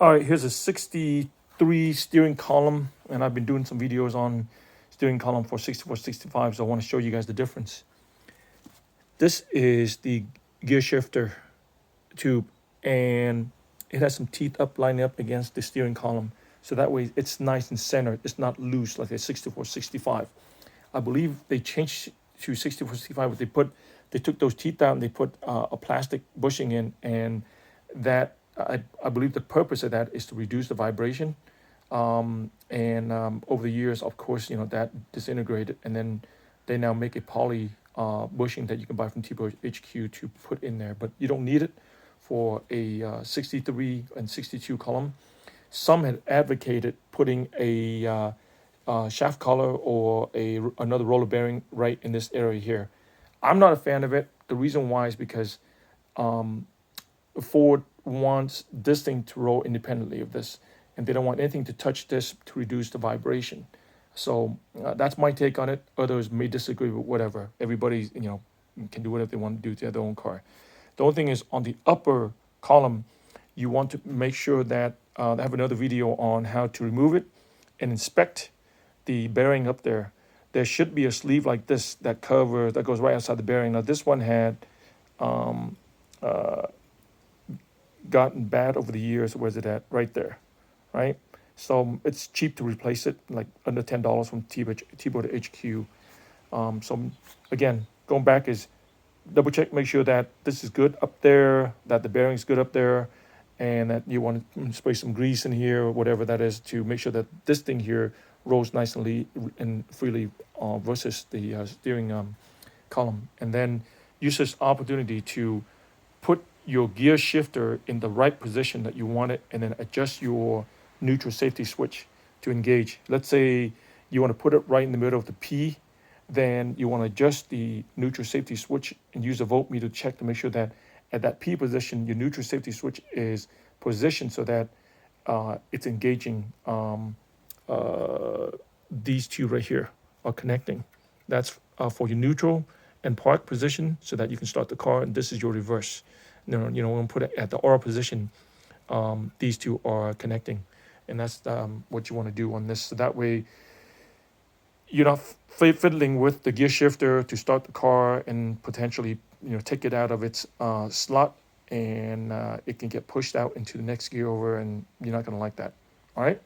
All right, here's a 63 steering column, and I've been doing some videos on steering column for 64, 65, so I want to show you guys the difference. This is the gear shifter tube, and it has some teeth up lining up against the steering column, so that way it's nice and centered. It's not loose like a 64, 65. I believe they changed to 64, 65, but they took those teeth out and they put a plastic bushing in, and that I believe the purpose of that is to reduce the vibration. And over the years, of course, that disintegrated, and then they now make a poly bushing that you can buy from T-Boat HQ to put in there, but you don't need it for a 63 and 62 column. Some had advocated putting a shaft collar or another roller bearing right in this area here. I'm not a fan of it. The reason why is because Ford wants this thing to roll independently of this, and they don't want anything to touch this to reduce the vibration. So that's my take on it. Others may disagree with whatever. Everybody, can do whatever they want to do to their own car. The only thing is on the upper column, you want to make sure that I have another video on how to remove it and inspect the bearing up there. There should be a sleeve like this that goes right outside the bearing. Now this one had gotten bad over the years. Where's it at? Right there, right? So it's cheap to replace it, like under $10 from T-Boat HQ. So again, going back is double check, make sure that this is good up there, that the bearing's good up there, and that you want to spray some grease in here or whatever that is to make sure that this thing here rolls nicely and freely versus the steering column. And then use this opportunity to put your gear shifter in the right position that you want it, and then adjust your neutral safety switch to engage. Let's say you want to put it right in the middle of the P, then you want to adjust the neutral safety switch and use a voltmeter to check to make sure that at that P position, your neutral safety switch is positioned so that it's engaging these two right here are connecting. That's for your neutral and park position so that you can start the car, and this is your reverse. When you put it at the R position, these two are connecting, and that's what you want to do on this. So that way, you're not fiddling with the gear shifter to start the car and potentially take it out of its slot, and it can get pushed out into the next gear over, and you're not going to like that. All right.